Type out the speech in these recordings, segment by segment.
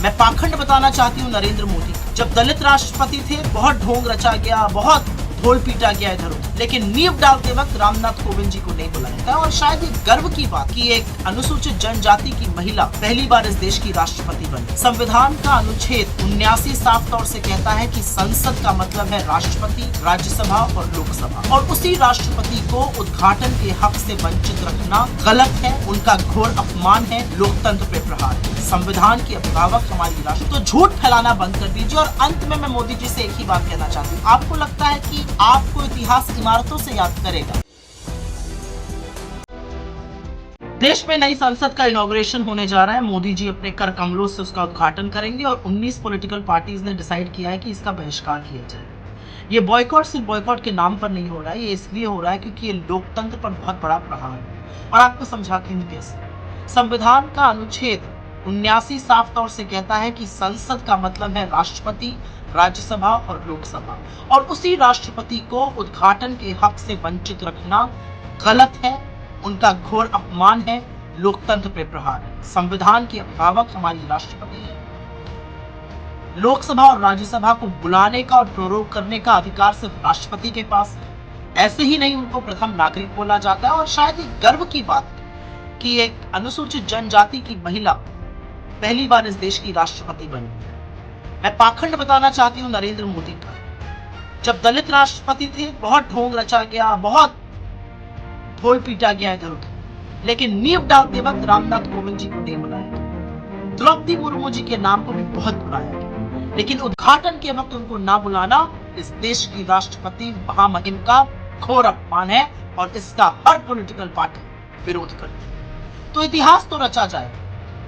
मैं पाखंड बताना चाहती हूँ नरेंद्र मोदी। जब दलित राष्ट्रपति थे बहुत ढोंग रचा गया, बहुत ढोल पीटा गया इधर उधर, लेकिन नींव डालते वक्त रामनाथ कोविंद जी को नहीं बुलाया गया। और शायद ये गर्व की बात कि एक अनुसूचित जनजाति की महिला पहली बार इस देश की राष्ट्रपति बनी। संविधान का अनुच्छेद 79 साफ तौर से कहता है कि संसद का मतलब है राष्ट्रपति, राज्यसभा और लोकसभा, और उसी राष्ट्रपति को उद्घाटन के हक से वंचित रखना गलत है, उनका घोर अपमान है, लोकतंत्र पे प्रहार है। संविधान की अभिभावक हमारी राष्ट्र, तो झूठ फैलाना बंद कर दीजिए। और अंत में मैं मोदी जी से एक ही बात कहना चाहती हूँ, आपको लगता है कि आपको इतिहास इमारतों से याद करेगा? देश में नई संसद का इनॉग्रेशन होने जा रहा है। मोदी जी अपने कर कमलों से उसका उद्घाटन करेंगे और 19 पॉलिटिकल पार्टीज ने डिसाइड किया है कि इसका बहिष्कार किया जाए। ये बॉयकॉट सिर्फ बॉयकॉट के नाम पर नहीं हो रहा है, ये इसलिए हो रहा है क्योंकि ये लोकतंत्र पर बहुत बड़ा प्रहार है। और आपको समझाती हूँ कैसे। संविधान का अनुच्छेद 79 साफ तौर से कहता है कि संसद का मतलब है राष्ट्रपति, राज्यसभा और लोकसभा, और उसी राष्ट्रपति को उद्घाटन के हक से वंचित रखना गलत है, उनका घोर अपमान है, लोकतंत्र पे प्रहार है। संविधान के अभिभावक हमारी राष्ट्रपति है। लोकसभा और राज्यसभा को बुलाने का और प्ररोग करने का अधिकार सिर्फ राष्ट्रपति के पास है। ऐसे ही नहीं उनको प्रथम नागरिक बोला जाता है। और शायद ये गर्व की बात है कि एक अनुसूचित जनजाति की महिला पहली बार इस देश की राष्ट्रपति बनी। मैं पाखंड बताना चाहती हूँ नरेंद्र मोदी का। जब दलित राष्ट्रपति थे बहुत ढोंग रचा गया, बहुत ढोल पीटा गया इधर उधर, लेकिन नींव डालते वक्त रामनाथ कोविंद जी को नहीं बुलाया गया। द्रौपदी मुर्मू जी के नाम को भी बहुत बुलाया गया, लेकिन उद्घाटन के वक्त उनको ना बुलाना इस देश की राष्ट्रपति महामहिम का घोर अपमान है, और इसका हर पॉलिटिकल पार्टी विरोध करती है। तो इतिहास तो रचा जाएगा,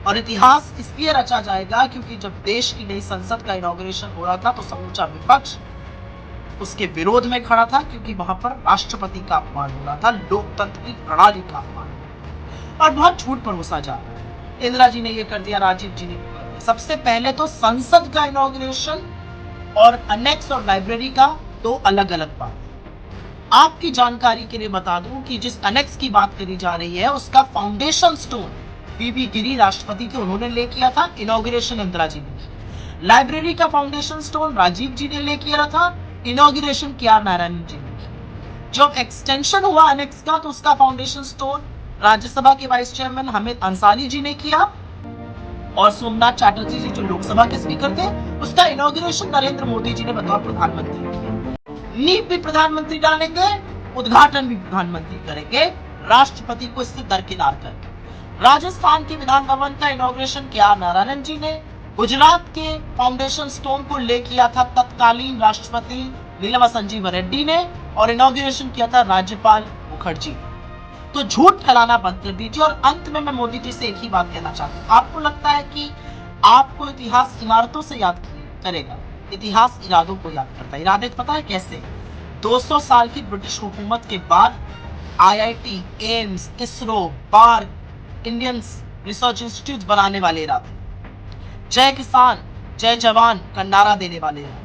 और इतिहास इसलिए रचा जाएगा क्योंकि जब देश की नई संसद का इनॉग्रेशन हो रहा था तो समूचा विपक्ष उसके विरोध में खड़ा था, क्योंकि वहां पर राष्ट्रपति का अपमान हो रहा था, लोकतंत्र की प्रणाली का अपमान। और बहुत झूठ भरोसा जा रहा है। इंदिरा जी ने ये कर दिया, राजीव जी ने ये कर दिया। सबसे पहले तो संसद का इनॉग्रेशन और अनेक्स और लाइब्रेरी का दो अलग अलग बात। आपकी जानकारी के लिए बता दूं कि जिस अनेक्स की बात करी जा रही है उसका फाउंडेशन स्टोन बीबी गिरी राष्ट्रपति थे, उन्होंने ले किया था। इनॉग्रेशन इंदिरा जी ने। लाइब्रेरी का फाउंडेशन स्टोन राजीव जी ने ले किया था, इनॉग्रेशन के.आर. नारायण जी ने। जब एक्सटेंशन हुआ अनेक्स का तो उसका फाउंडेशन स्टोन राज्यसभा के वाइस चेयरमैन हामिद अंसारी जी ने किया, और सोमनाथ चैटर्जी जी जो लोकसभा के स्पीकर थे उसका इनॉग्रेशन नरेंद्र मोदी जी ने बतौर प्रधानमंत्री किया। नींव भी प्रधानमंत्री डालेंगे, उद्घाटन भी प्रधानमंत्री करेंगे, राष्ट्रपति को इससे दरकिनार करके। राजस्थान के विधान भवन का इनॉग्रेशन के.आर. नारायण जी ने, गुजरात के फाउंडेशन स्टोन को ले किया था तत्कालीन राष्ट्रपति नीलम संजीव रेड्डी ने, और इनॉग्रेशन किया था राज्यपाल मुखर्जी। तो झूठ फैलाना बंद कर दीजिए। और अंत में मैं मोदी जी से एक ही बात कहना चाहती हूँ, आपको लगता है कि आपको इतिहास इमारतों से याद करेगा? इतिहास इरादों को याद करता है। इरादे पता है कैसे? 200 साल की ब्रिटिश हुकूमत के बाद IIT, एम्स, इसरो, बार, इंडियन रिसर्च इंस्टीट्यूट बनाने वाले इरादे, जय किसान जय जवान का नारा देने वाले इरादे,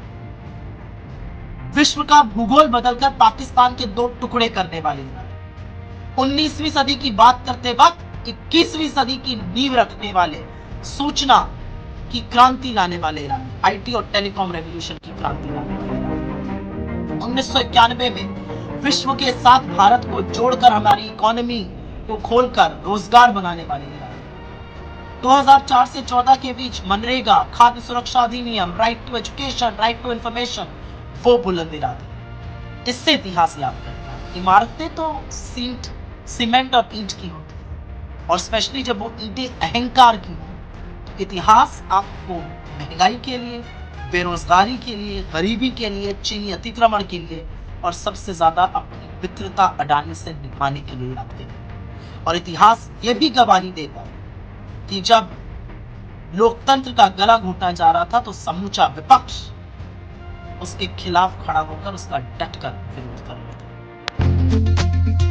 विश्व का भूगोल बदलकर पाकिस्तान के दो टुकड़े करने वाले इरादे, 19वीं सदी की बात करते वक्त 21वीं सदी की नींव रखने वाले, सूचना की क्रांति लाने वाले इरादे, IT और टेलीकॉम रेवोल्यूशन की क्रांति लाने वाले इरादे, 1991 में विश्व के साथ भारत को जोड़कर हमारी इकोनॉमी को खोलकर रोजगार बनाने वाले इरादे, 2004 से 14 के बीच मनरेगा, खाद्य सुरक्षा अधिनियम, right to education, right to information, वो बुलंद इरादे। इससे इतिहास याद करता है। इमारतें तो सीमेंट और ईंट की होती है, और स्पेशली जब वो ईंटें अहंकार की हो, तो इतिहास आपको महंगाई के लिए, बेरोजगारी के लिए, गरीबी के लिए, चीनी अतिक्रमण के लिए, और सबसे ज्यादा अपनी मित्रता अडानी से निभाने के लिए याद करेगा। और इतिहास ये भी गवाही देगा कि जब लोकतंत्र का गला घोटा जा रहा था तो समूचा विपक्ष उसके खिलाफ खड़ा होकर उसका डटकर विरोध कर रहा था।